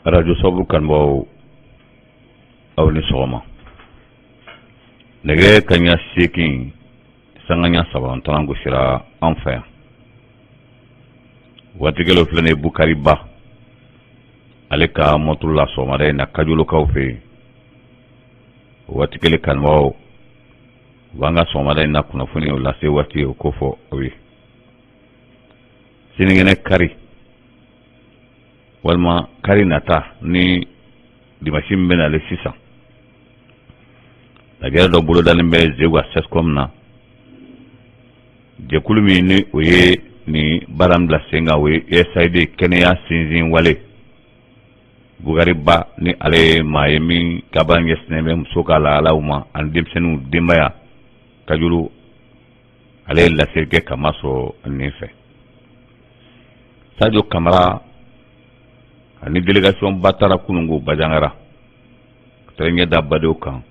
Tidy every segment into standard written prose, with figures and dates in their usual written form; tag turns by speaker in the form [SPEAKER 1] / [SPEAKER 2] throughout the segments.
[SPEAKER 1] radio sabu kanbaw aw ni sɔgɔma nɛgɛ kaɲa 8 sanganya 7 gosira an fɛ yan watigɛlaw filɛ nin ye Bukari Ba ale ka moto la sɔgɔmada in na Kajolokaw fɛ yen watigɛli kanbaw b'an ka sɔgɔmada in na kunnafoni o lase waati o ko fɔ aw ye sinikɛnɛ kari walima kari nata ni dimanche min bɛna ale sisan lajɛrɛ dɔ bolodalen bɛ Zegwa Sescom na jɛkulu min ni o ye ni baara min bila sen kan o ye USAID kɛnɛya sinsin wale Bukari Ba ni ale ye maa ye min ka baara ɲɛsinnen bɛ muso ka lahalaw ma ani denmisɛnninw denbaya Kajuru ale ye laseli kɛ kama sɔrɔ nin fɛ Sadio Kamara ani délégation ba taara kunungo Bajangara ka taa ɲɛda badenw kan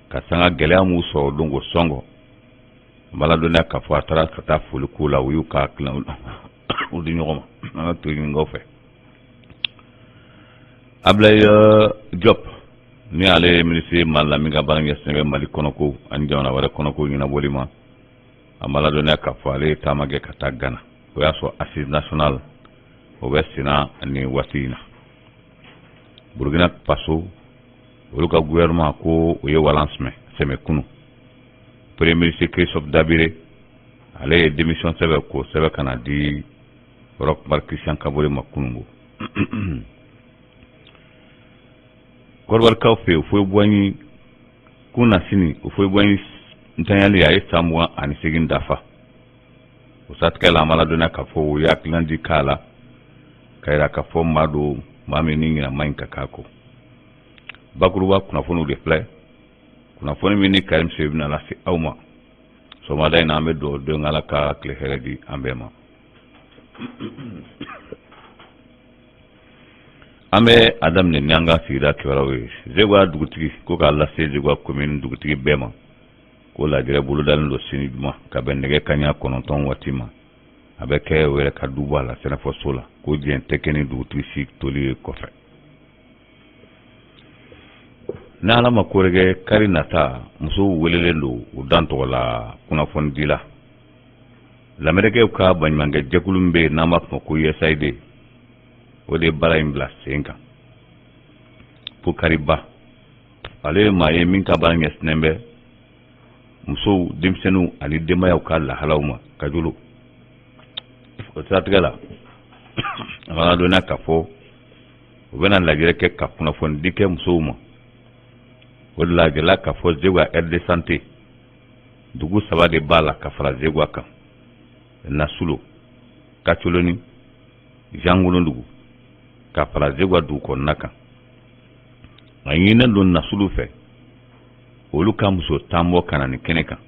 [SPEAKER 1] ka sanga gɛlɛya m'u sɔrɔ dongo sɔngɔ maladɔnniya k'a fɔ a taara ka taa foli k'u la u y'u k'a tilan u di ɲɔgɔn ma an ka to ɲininkaw fɛ Ablaye Diop ni ale ye ministre Mala min ka baara ɲɛsinnen bɛ Mali kɔnɔko ani jamana wɛrɛ kɔnɔko ɲɛnabɔli ma a maladɔnniya k'a fɔ ale ye taama kɛ ka taa Gana o y'a sɔrɔ assise nationale o bɛ senna ni waati in na Burkina Faso olu ka gouvernement ko o ye walan sɛmɛ kunu premier ministre Christophe Dabire ale ye démission sɛbɛn ko sɛbɛn ka na di Roch-Marc Christian Kabore ma kunungo Kɔrɔbarikaw fɛ yen o foyi bɔnyi kun na sini o foyi bɔnyi ntanyali a ye san 28 dafa o satigɛ la maladɔnniya k'a fɔ o ye hakilina di k'a la ka yira k'a fɔ maa don maa min ni ɲinama in ka k'a kɔ bakuruba kunnafoniw de filɛ kunnafoni min ni Karim Seydou bɛna lase aw ma sɔgɔmada in na an bɛ dugawu don Ala ka tile hɛrɛ di an bɛɛ ma an bɛ a daminɛ ni an ka sigida kibaruyaw ye Zegwa dugutigi ko k'a lase Zegwa commune dugutigi bɛɛ ma ko lajɛrɛ bolodalen don sini juma ka bɛn nɛgɛ kaɲa 9 waati ma a bɛ kɛ o yɛrɛ ka du bɔ a la sɛnɛfɔso la ko diɲɛ tɛ kɛ ni dugutigi si toli ye kɔfɛ ni Ala ma ko kɛ kari nata musow welelen don u dan tɔgɔ la kunnafoni di la lamɛnnikɛw ka baɲumankɛ jɛkulu min bɛ yen n'an b'a fɔ ko USAID o de ye baara in bila sen kan Bukari Ba ale ye maa ye min ka baara ɲɛsinnen bɛ musow denmisɛnninw ani denbayaw ka lahalaw ma Kajolo o siratigɛ la a fana dɔnniya k'a fɔ u bɛna lajɛrɛ kɛ ka kunnafoni di kɛ musow ma o de la gɛlɛya k'a fɔ Zegwa aire de santé dugu 3 de b'a la ka fara Zegwa kan Nasulo Kacholoni Jangolondugu ka fara Zegwa dugu kɔnɔna kan a ɲininen don Nasulu fɛ olu ka muso 10 bɔ ka na nin kɛnɛ kan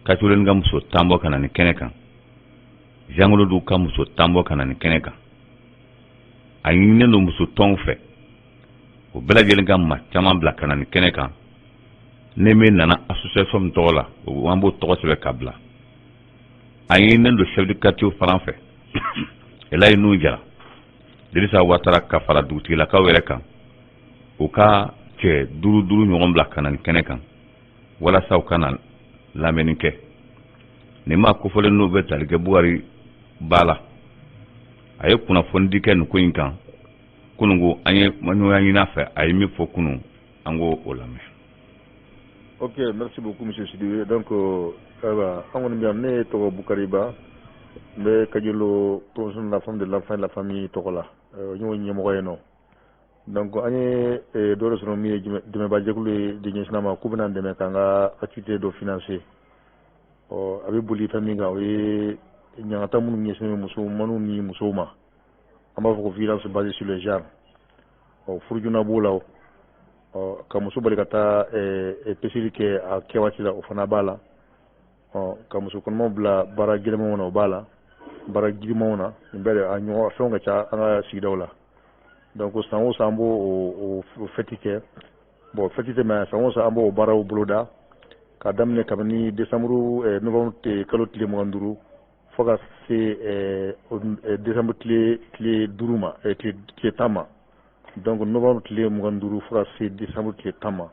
[SPEAKER 1] Kacholoni ka muso 10 bɔ ka na nin kɛnɛ kan Jangolondugu ka muso 10 bɔ ka na nin kɛnɛ kan a ɲininen don muso tɔnw fɛ o bɛɛ lajɛlen ka maa caman bila ka na nin kɛnɛ kan ne min nana association min tɔgɔ la an b'o tɔgɔ sɛbɛn ka bila a ɲininen don chef de quartier faran fɛ Elayi n'u jara Dirisa Watara ka fara dugutigilakaw yɛrɛ kan u ka cɛ 5 ɲɔgɔn bila ka na nin kɛnɛ kan walasa u ka na lamɛnni kɛ nin ma kofɔlen n'o bɛ tali kɛ Bukari Ba la a ye kunnafoni di kɛ nin ko in kan kunungo an ye ɲɔgɔnya ɲini fɛ a ye min fɔ kunun an ko o lamɛn.
[SPEAKER 2] Ok, merci beaucoup monsieur Sidibé. Donc an kɔni bɛ yan ne ye tɔgɔ Bukari Ba n bɛ Kajolo promotion de la femme de l'enfant et de la famille tɔgɔ la ɲɔgɔn ɲɛmɔgɔ ye nɔ donc an ye dɔ de sɔrɔ min ye dɛmɛba jɛkulu ye de ɲɛsin an ma k'u bɛna dɛmɛ k'an ka activité dɔ financer a bɛ boli fɛn min kan o ye ɲangata minnu ɲɛsinnen bɛ musomanninw ni musow ma an b'a fɔ ko violence basée sur le genre furujuna b'o la ka muso bali ka taa peseli kɛ a kɛ waati la o fana b'a la ka muso kɔnɔmaw bila baara gɛlɛmanw na o b'a la baara girimanw na nin bɛɛ de a ɲɔgɔn fɛnw ka ca an ka sigidaw la donc san o san an b'o fɛti kɛ bon fɛti tɛ mɛ san o san an b'o baaraw boloda k'a daminɛ kabini décembre novembre kalo tile 25 fo ka se décembre tile 5 ma tile 10 ma donc novembre tile 25 fo ka se décembre tile 10 ma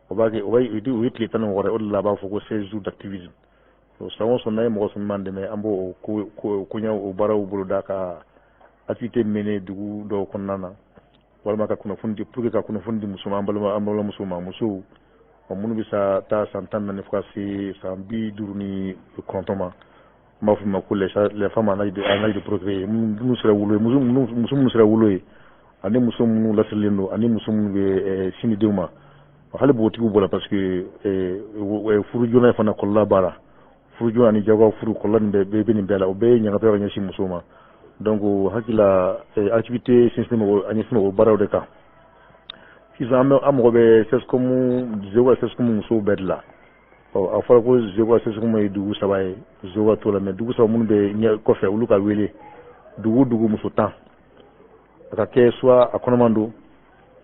[SPEAKER 2] o ye tile 16 o de la b'a fɔ ko 16 jours d'activisme san o san n'a ye mɔgɔ sɔn min dɛmɛ an b'o koɲa o baaraw boloda ka activité mené dugu dɔw kɔnɔna na walima ka kunnafoni di pour que ka kunnafoni di muso ma an balimamuso ma musow minnu bɛ taa san 14 fo ka se san 59 ma n b'a fɔ ma ko les femmes en âge de procréer minnu sera wolo ye muso minnu sera wolo ye ani muso minnu lasirilen don ani muso minnu bɛ sin di denw ma hali bogotigiw bɔra parce que furu joona fana kɔlɔlɔ b'a la furu joona ani jagoya furu kɔlɔlɔ nin bɛ nin bɛɛ la o bɛɛ ye ɲangatɔ ka ɲɛsin musow ma donc hakila activité sinsin an ɲɛsin o baaraw de kan sisan an mɔgɔ bɛ zewa sescom musow bɛɛ de la a fɔra ko zewa sescom ye dugu 3 ye zewa t'o la mais dugu 3 minnu bɛ ɲɛ kɔfɛ olu ka wele dugu muso 10 a ka kɛ soit a kɔnɔman don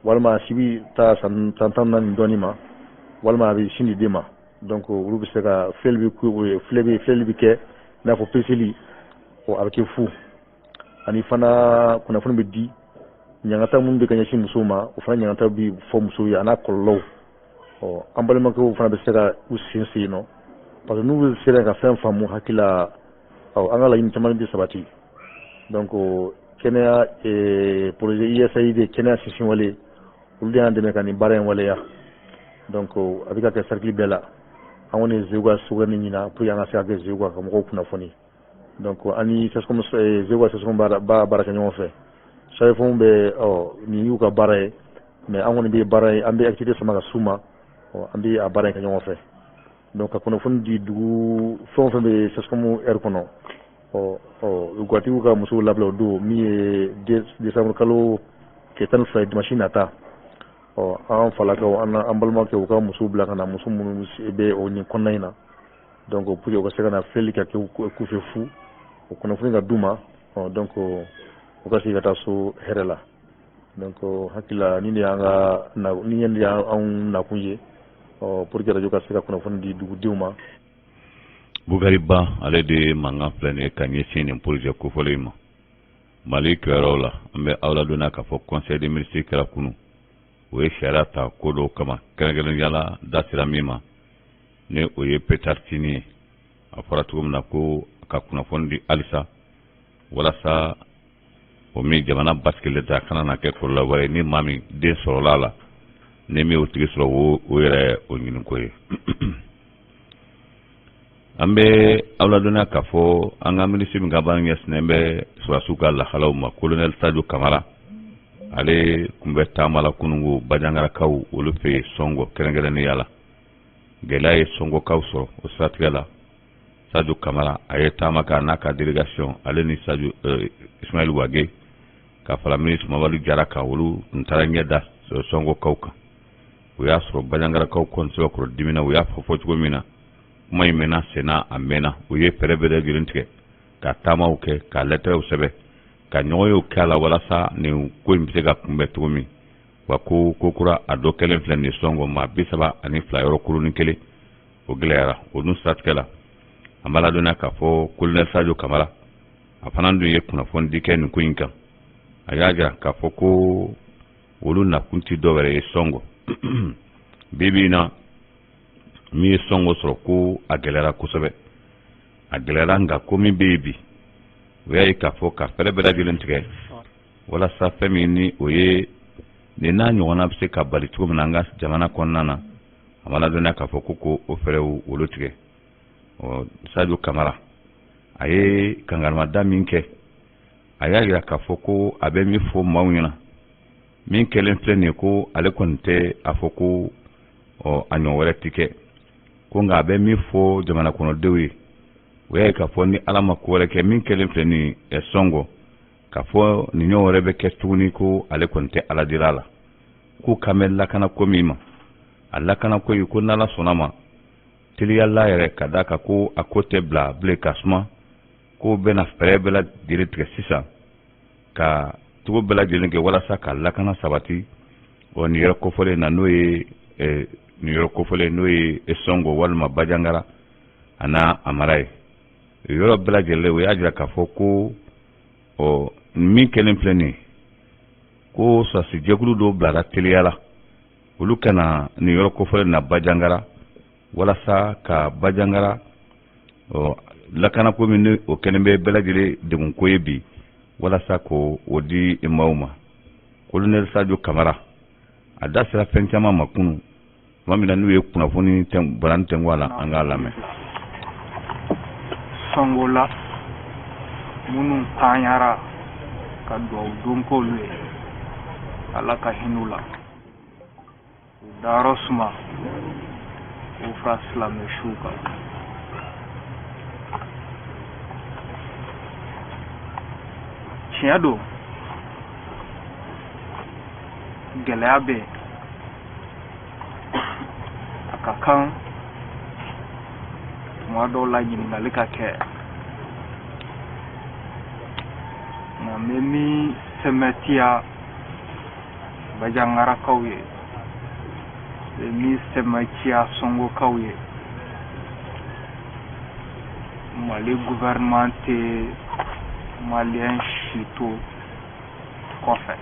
[SPEAKER 2] walima a si bɛ taa san 14 dɔɔnin ma walima a bɛ sin di den ma donc olu bɛ se ka filɛli bɛ kɛ i n'a fɔ peseli a bɛ kɛ fu ani fana kunnafoni bɛ di ɲangata minnu bɛ ka ɲɛsin musow ma o fana ɲangata bɛ fɔ musow ye a n'a kɔlɔlɔw an balimakɛw fana bɛ se ka u sinsin yen nɔ parce que n'u sera ka fɛn faamu hakila an ka laɲini caman bɛ sabati donc kɛnɛya projet USAID kɛnɛya sinsin wale olu de y'an dɛmɛ ka nin baara in waleya donc a bɛ ka kɛ cercle bɛɛ la an kɔni ye zewa sugandi ɲina pour que an ka se ka kɛ zewa ka mɔgɔw kunnafoni donc ani zewa sescom baara kɛ ɲɔgɔn fɛ sarifɛnw bɛ nin y'u ka baara ye mais an kɔni bɛ baara ye an bɛ activité sama ka s'u ma an bɛ a baara in kɛ ɲɔgɔn fɛ donc ka kunnafoni di dugu fɛn o fɛn bɛ sescom air kɔnɔ guwatigiw ka musow labila o don min ye décembre kalo tile 12 ye dimanche nata an falakaw an balimakɛw u ka musow bila ka na muso minnu bɛ nin kɔnɔna in na donc pour que u ka se ka na filɛli ka kɛ kufɛ fu o kunnafoni ka d'u ma donc u ka se ka taa so hɛrɛ la donc hakila nin de y'anw nakun ye pour que radio ka se ka kunnafoni di dugudenw ma.
[SPEAKER 1] Bukari Ba ale de ye mankan filɛ nin ye ka ɲɛsin nin projet kofɔlen ma Mali kɛyɔrɔw la an bɛ aw ladonna k'a fɔ conseil des ministres kɛra kunu o ye sariya ta ko dɔw kama kɛrɛnkɛrɛnnenya la da sera min ma ni o ye petartini ye a fɔra cogo min na ko ka kunnafoni di halisa walasa o min jamana basigɛlen ta kana na kɛ kɔlɔlɔ wɛrɛ ni maa min den sɔrɔla la ni min o tigi sɔrɔ o yɛrɛ o ɲiniko ye an bɛ aw ladonna k'a fɔ an ka minisiri min ka baara ɲɛsinnen bɛ sɔrɔdasiw ka lahalaw ma colonel Sadio Kamara ale kun bɛ taama la kunungo bajangarakaw olu fɛ yen sɔngɔ kɛrɛnkɛrɛnnenya la gɛlɛya ye sɔngɔkaw sɔrɔ o siratigɛ la Sadio Kamara a ye taama k'a n'a ka délégation ale ni Ismaël Wage ka fara ministre Mamadu Jara kan olu n taara ɲɛ da sɔngɔkaw kan o y'a sɔrɔ bajangarakaw kɔni sɛbɛ kɔrɔ dimina o y'a fɔ cogo min na kuma in mɛnna senna a mɛnna o ye fɛɛrɛ bɛɛ lajɛlen tigɛ ka taamaw kɛ ka lɛtɛrɛw sɛbɛn ka ɲɔgɔnyew kɛ a la walasa nin ko in bɛ se ka kunbɛn cogo min wa ko kura a dɔ kɛlen filɛ nin sɔngɔ maa 32 yɔrɔ kurunin kelen o gɛlɛyara o dun siratigɛ la an b'a ladɔnniya k'a fɔ colonel Sadio Kamara a fana dun ye kunnafoni di kɛ nin ko in kan a y'a jira k'a fɔ ko olu nakun tɛ dɔwɛrɛ ye sɔngɔ bibi in na min ye sɔngɔ sɔrɔ ko a gɛlɛyara kosɛbɛ a gɛlɛyara nka ko min bɛ yen bi o y'a ye k'a fɔ ka fɛɛrɛ bɛɛ lajɛlen tigɛ walasa fɛn min ni o ye nin n'a ɲɔgɔnna bɛ se ka bali cogo min na an ka jamana kɔnɔna na a ma ladɔnniya k'a fɔ ko o fɛɛrɛw olu tigɛ Sadio Kamara a ye kangarimada min kɛ a y'a jira k'a fɔ ko a bɛ min fɔ maaw ɲɛna min kɛlen filɛ nin ye ko ale kɔni tɛ a fɔ ko a ɲɔgɔn wɛrɛ tɛ kɛ ko nka a bɛ min fɔ jamana kɔnɔdenw ye o y'a ye k'a fɔ ni ala ma ko wɛrɛ kɛ min kɛlen filɛ nin sɔngɔ k'a fɔ nin ɲɔgɔn wɛrɛ bɛ kɛ tuguni ko ale kɔni tɛ ala dira a la ko kan bɛ lakana ko min ma a lakana ko ye ko n'ala sɔnna ma teliyala yɛrɛ ka d'a kan ko a ko tɛ bila bilen ka suma ko bɛna fɛɛrɛ bɛɛ lajɛlen tigɛ sisan ka cogo bɛɛ lajɛlen kɛ walasa ka lakana sabati nin yɔrɔ kofɔlen na n'o ye nin yɔrɔ kofɔlen n'o ye sɔngɔ walima bajangara a n'a a mara ye yoro bela gele o ya jira ka fɔ ko min kelen filɛ nin ko sɔrɔsi jɛkulu dɔw bilara teliya la olu kana nin yɔrɔ kofɔlen na Bajangara walasa ka Bajangara lakanako min o kɛlen bɛ bɛɛ lajɛlen degunko ye bi walasa ko o di maaw ma. Colonel Sadio Kamara a da sera fɛn caman ma kunu tuma min na n'u ye kunnafoni balani tɛnku a la an k'a lamɛn.
[SPEAKER 3] Songola minnu tanyara ka dugawu don k'olu ye Ala ka hin'u la u dayɔrɔ suma u fara silamɛ su kan. Tiɲɛ don gɛlɛya bɛ yen a ka kan tuma dɔw la ɲininkali ka kɛ nka n bɛ min sɛmɛtiya Bajangarakaw ye n bɛ min sɛmɛtiya Songokaw ye Mali gouvernement tɛ Malien si to kɔfɛ.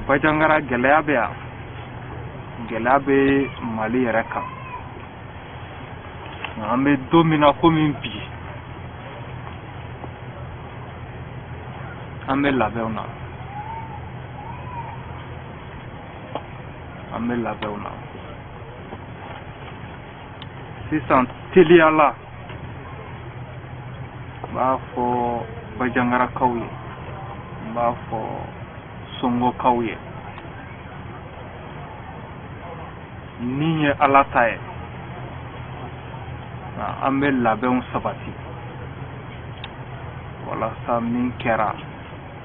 [SPEAKER 3] Bajangara gɛlɛya bɛ yan, gɛlɛya bɛ Mali yɛrɛ kan. Nka an bɛ don min na komi bi an bɛ labɛnw na, an bɛ labɛnw na. Sisan teliya la n b'a fɔ Bajangarakaw ye, n b'a fɔ Songokaw ye, ni ye Ala ta ye an bɛ labɛnw sabati walasa min kɛra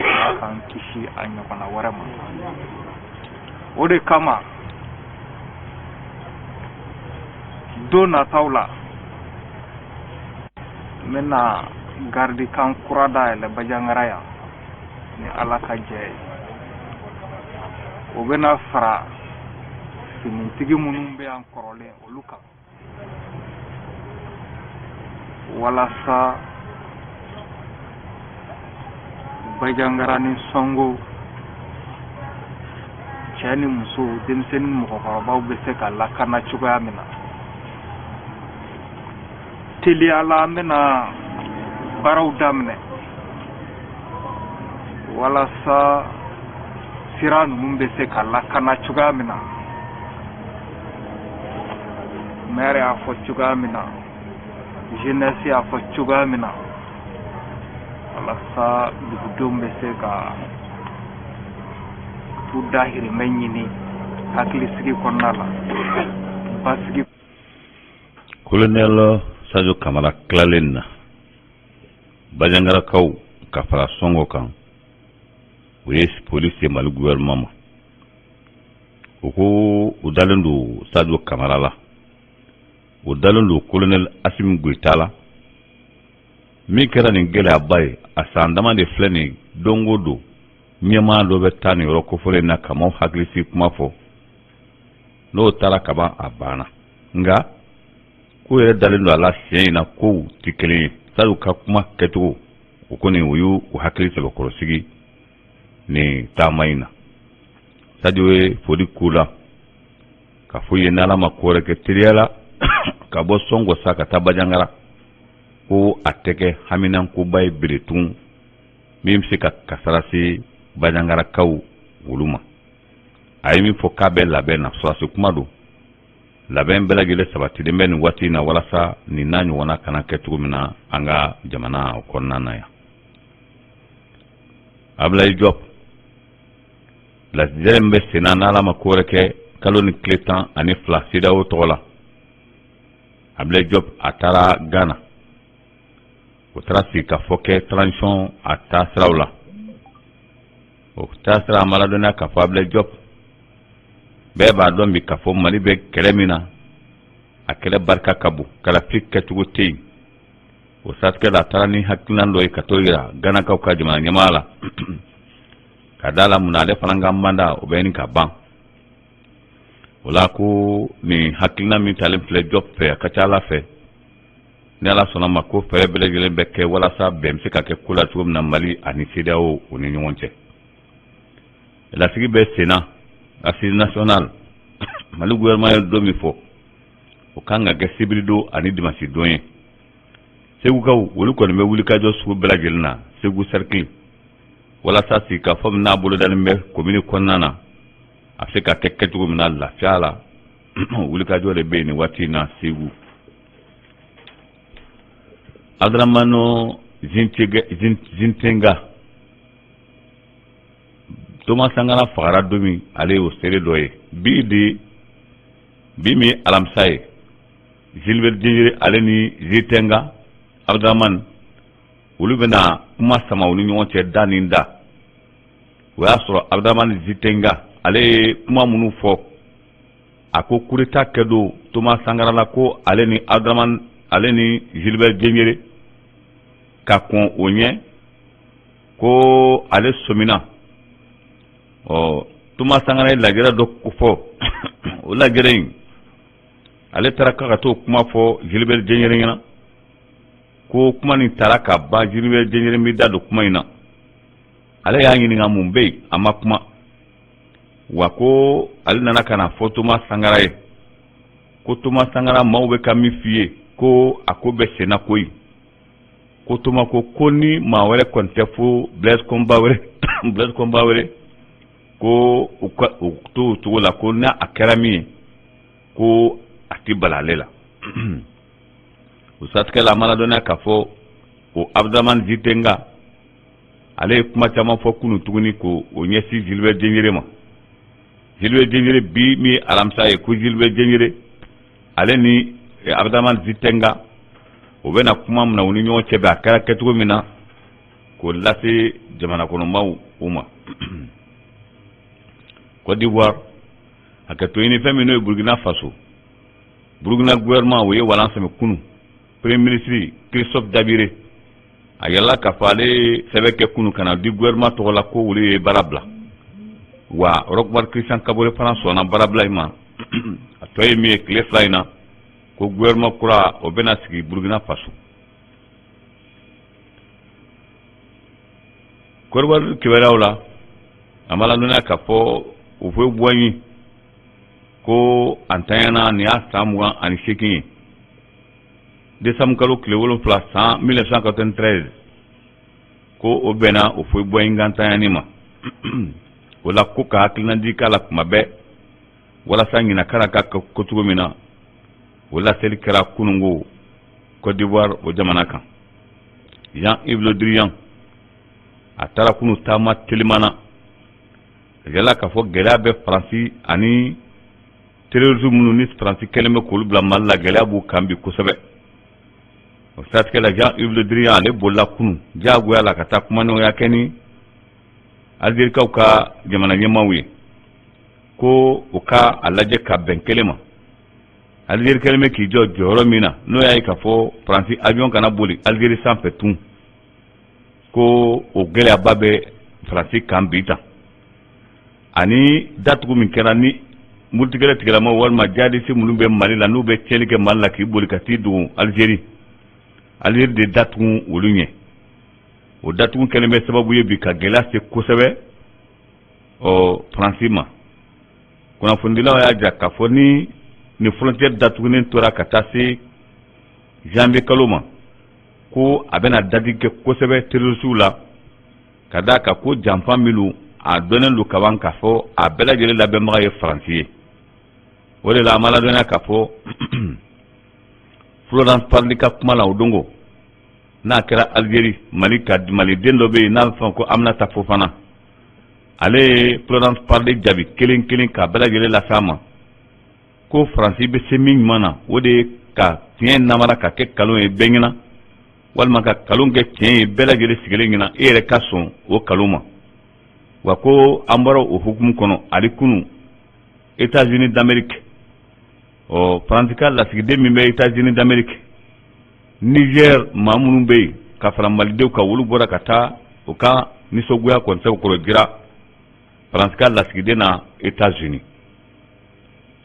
[SPEAKER 3] Ala k'an kisi a ɲɔgɔnna wɛrɛ ma. O de kama don nataw la n bɛna gardikan kura dayɛlɛ Bajangara yan ni Ala ka jɛ ye. O bɛna fara finitigi minnu bɛ yan kɔrɔlen olu kan walasa Bajangara ni Songo, cɛ ni muso, denmisɛnnin ni mɔgɔkɔrɔbaw bɛ se ka lakana cogoya min na. Teliya la an bɛna baaraw daminɛ walasa sira ninnu bɛ se ka lakana cogoya min na. Maire y'a fɔ cogoya min na, jeunesse y'a fɔ cogoya min na walasa dugudenw bɛ se ka tu dahirimɛ ɲini hakilisigi kɔnɔna la basigi.
[SPEAKER 1] Colonel Sadio Kamara tilalen na Bajangarakaw ka fara Songo kan o ye polisi ye Mali gouvernement ma. O ko o dalen don Sadio Kamara la, o dalen don Colonel Assimi Goïta la. Min kɛra nin gɛlɛyaba ye a san dama de filɛ nin don o don ɲɛmaa dɔ bɛ taa nin yɔrɔ kofɔlen na ka maaw hakilisi kuma fɔ. N'o taara kaban a banna, nka ko yɛrɛ dalen don a la siɲɛ in na kow tɛ kelen ye. Sadio ka kuma kɛcogo o kɔni o y'u hakili sɛbɛkɔrɔsigi nin taama in na. Sadio ye foli k'u la ka fɔ ye n'Ala ma ko wɛrɛ kɛ teliya la ka bɔ Songo sa ka taa Bajangara ko a tɛ kɛ haminankoba ye beretun min bɛ se ka kasara se Bajangarakaw olu ma. A ye min fɔ k'a bɛ labɛn na sɔrɔsi kuma don. Labɛn bɛɛ lajɛlen sabatilen bɛ nin waati in na walasa nin n'a ɲɔgɔnna kana kɛ cogo min na an ka jamana kɔnɔna na yan. Ablaye Diop lasigiden min bɛ sen na n'Ala ma ko wɛrɛ kɛ kalo ni tile 12 CEDEAO tɔgɔ la. Ablaye Diop a taara Ghana. O taara sigi ka fɔ kɛ transition a taasiraw la. O taasira a ma ladɔnniya ka fɔ Ablaye Diop bɛɛ b'a dɔn bi ka fɔ Mali bɛ kɛlɛ min na a kɛlɛ barika ka bon kalafi kɛcogo tɛ yen. O siratigɛ la a taara ni hakilina dɔ ye ka t'o yira Ganakaw ka jamana ɲɛmaa la ka d'a la mun na ale fana ka mandat o bɛ ɲini ka ban. wala ko ni hakilina min talen filɛ jɔ fɛ a ka ca Ala fɛ ni Ala sɔnna ma ko fɛɛrɛ bɛɛ lajɛlen bɛ kɛ walasa bɛn bɛ se ka kɛ ko la cogo min na Mali ani CEDEAO o ni ɲɔgɔn cɛ. Lasigi bɛ senna assise nationale Mali gouvernement ye don min fɔ o kan ka kɛ sibiri don ani dimanche don ye. Segukaw olu kɔni bɛ wuli kajɔ sugu bɛɛ lajɛlen na Segu cercle walasa sigi ka fɔ min n'a bolo dalen bɛ commune kɔnɔna na a se ka kɛ kɛcogo min na lafiya la wuli kajɔ de bɛ yen ni waati in na Segu. Adramano Zintenga Thomas Sankara fagara don min ale y'o seere dɔ ye bi min alamisa ye Gilbert Diengere ale ni Zintenga Abdraman olu bɛna kuma sama u ni ɲɔgɔn cɛ da ni da o y'a sɔrɔ Abdraman Zintenga ale ye kuma minnu fɔ a ko coup d'état kɛ don Thomas Sankara la ko ale ni Abdraman ale ni Gilbert Diengere ka kɔn o ɲɛ ko ale sɔmina Thomas Sankara ye lajɛrɛ dɔ fɔ o lajɛrɛ in ale taara ka t'o kuma fɔ Gilbert Diengere ɲɛna ko kuma nin taara ka ban Gilbert Diengere mi da don kuma in na ale y'a ɲininka mun bɛ yen a ma kuma wa ko ale nana ka na fɔ Thomas Sankara ye ko Thomas Sankara maaw bɛ ka min f'i ye ko a ko bɛ senna koyi ko Thomas ko ni maa wɛrɛ kɔni tɛ fo Blaise Compaoré ko u to o cogo la ko n'a a kɛra min ye ko a ti bala ale la o siratigɛ la a mana dɔnniya k'a fɔ o Abdraman Zintenga ale ye kuma caman fɔ kunun tuguni ko o ɲɛsin Gilbert Diengere ma. Gilbert Diengere bi min alamisa ye ko Gilbert Diengere ale ni Abdraman Zintenga o bɛna kuma min na u ni ɲɔgɔn cɛ bɛ a kɛra kɛcogo min na k'o lase jamana kɔnɔmaaw u ma. Côte d'Ivoire a ka to ɲini fɛn min n'o ye Burkina Faso. Burkina gouvernement o ye walan sɛmɛ kunu premier ministre Christophe Dabire a yɛlɛla k'a fɔ ale sɛbɛn kɛ kunu ka na di gouvernement tɔgɔ la ko olu ye baara bila wa Roch-Marc Christian Kaboré fana sɔnna baara bila in ma a tɔ ye min ye tile fila in na ko gouvernement kura o bɛna sigi Burkina Faso. Côte d'Ivoire kibaruyaw la a ma ladɔnniya k'a fɔ o fɔ Boigny ko a ntanyana nin y'a san 28 ye décembre kalo tile 7 san 1993 ko o bɛnna o fɔ Boigny ka ntanyani ma o la ko ka hakilina di k'a la kuma bɛɛ walasa ɲina kana ka ko cogo min na o laseli kɛra kunungo Côte d'Ivoire o jamana kan. Jean-Yves Le Drian a taara kunu taama telimana yala k'a fɔ gɛlɛya bɛ Faransi ani terrorisme minnu ni Faransi kɛlen bɛ k'olu bila Mali la gɛlɛya b'u kan bi kosɛbɛ. O siratigɛ la Jean-Yves Le Drian ale bolila kunu diyagoya la ka taa kumaɲɔgɔnya kɛ ni Algérikaw ka jamana ɲɛmaaw ye ko u ka a lajɛ ka bɛn kelen ma. Algérie kɛlen bɛ k'i jɔ jɔyɔrɔ min na n'o y'a ye k'a fɔ Faransi avion kana boli Algérie sanfɛ tun ko o gɛlɛyaba bɛ Faransi kan bi tan. Ani datugu min kɛra ni muritigɛla tigɛlamaw walima jihadiste minnu bɛ Mali la n'u bɛ tiɲɛli kɛ Mali la k'i boli ka t'i dogo Algérie de datugu olu ɲɛ. O datugu kɛlen bɛ sababu ye bi ka gɛlɛya se kosɛbɛ Faransi ma. Kunnafonidilaw y'a jira k'a fɔ ni frontière datugunen tora ka taa se janvier kalo ma ko a bɛna dadi kɛ kosɛbɛ terrorisiw la ka d'a kan ko janfa minnu a dɔnnen don kaban k'a fɔ a bɛɛ lajɛlen labɛnbaga ye Faransi ye. O de la an ma ladɔnniya k'a fɔ Florence Parly ka kuma la o dongo n'a kɛra Algérie Maliden dɔ bɛ yen n'a bɛ fɔ ko Aminata Fofana ale ye Florence Parly jaabi kelen kelen k'a bɛɛ lajɛlen lase a ma ko Faransi bɛ se min ɲuman na o de ye ka tiɲɛ namara ka kɛ kalon ye bɛɛ ɲɛna walima ka kalon kɛ tiɲɛ ye bɛɛ lajɛlen sigilen ɲɛna e yɛrɛ ka sɔn o kalon ma. Wa ko an bɔra o hukumu kɔnɔ ali kunu États-Unis d'Amérique Faransi ka lasigiden min bɛ États-Unis d'Amérique Niger maa minnu bɛ yen ka fara Malidenw kan olu bɔra ka taa o ka nisɔngoya kɔni kɔrɔ jira Faransi ka lasigiden na États-Unis.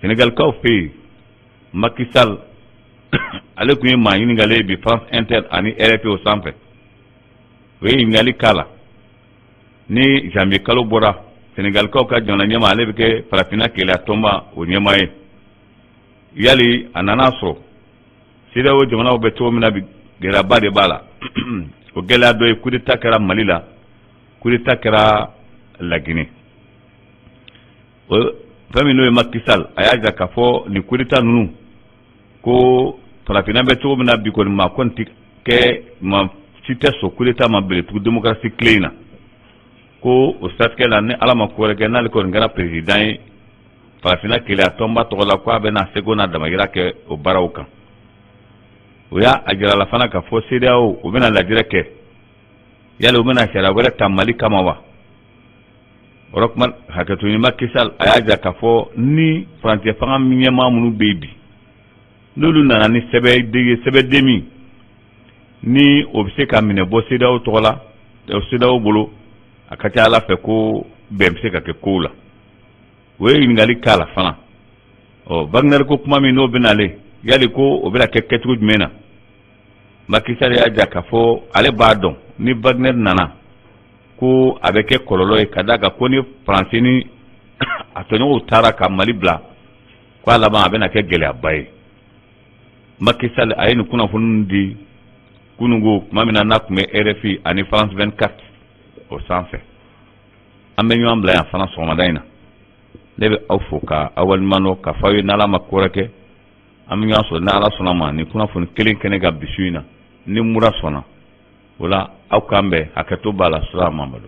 [SPEAKER 1] Sénégal kaw fe Macky Sall ale kun ye maa ɲiningale bi France Inter ani RFI o sanfɛ o ye ɲininkali k'a la ni janvier kalo bɔra Sénégal kaw ka jamana ɲɛma ale bɛ kɛ farafinna keleya tɔnba o ɲɛma ye yali a nana sɔrɔ CEDEAO jamanaw bɛ cogo min na bi gɛlɛyaba de b'a la o gɛlɛya dɔ ye coup d'état kɛra Mali la coup d'état kɛra Laginɛ o fɛn min n'o ye Macky Sall a y'a jira k'a fɔ nin coup d'état ninnu ko farafinna bɛ cogo min na bi kɔni maa kɔni tɛ kɛ maa si tɛ sɔn coup d'état ma bɛlɛtugu démocratie tile in na ko o siratigɛ la ni ala ma ko wɛrɛ kɛ n'ale kɔni kɛra président ye farafinna keleya tɔnba tɔgɔ la ko a bɛna seko n'a damayira kɛ o baaraw kan o y'a a jirala fana k'a fɔ CEDEAO o bɛna lajɛrɛ kɛ yali o bɛna sariya wɛrɛ ta Mali kama wa o yɔrɔ kuma hakɛto ɲini Macky Sall a y'a jira k'a fɔ ni faransɛ fanga ɲɛmaa minnu bɛ yen bi n'olu nana ni sɛbɛden min ni o bɛ se ka minɛ bɔ CEDEAO tɔgɔ la CEDEAO bolo a ka ca ala fɛ ko bɛn bɛ se ka kɛ kow la o ye ɲininkali k'a la fana Wagner ko kuma min n'o bɛnale yali ko o bɛna kɛ kɛcogo jumɛn na Macky Sall y'a jira k'a fɔ ale b'a dɔn ni Wagner nana ko a bɛ kɛ kɔlɔlɔ ye ka d'a kan ko ni Faransi ni a tɔɲɔgɔnw taara ka Mali bila ko a laban a bɛna kɛ gɛlɛyaba ye Macky Sall a ye nin kunnafoni di kunungo tuma min na n'a tun bɛ RFI ani France 24 o sanfɛ an bɛ ɲɔgɔn bila yan fana sɔgɔmada in na ne bɛ aw fo ka aw waliɲumandɔn k'a fɔ aw ye n'ala ma ko wɛrɛ kɛ an bɛ ɲɔgɔn sɔrɔ n'ala sɔnna ma nin kunnafoni kelen kɛnɛ ka bisu in na ni mura sɔnna o la aw k'an bɛn hakɛto b'a la sira Mamadu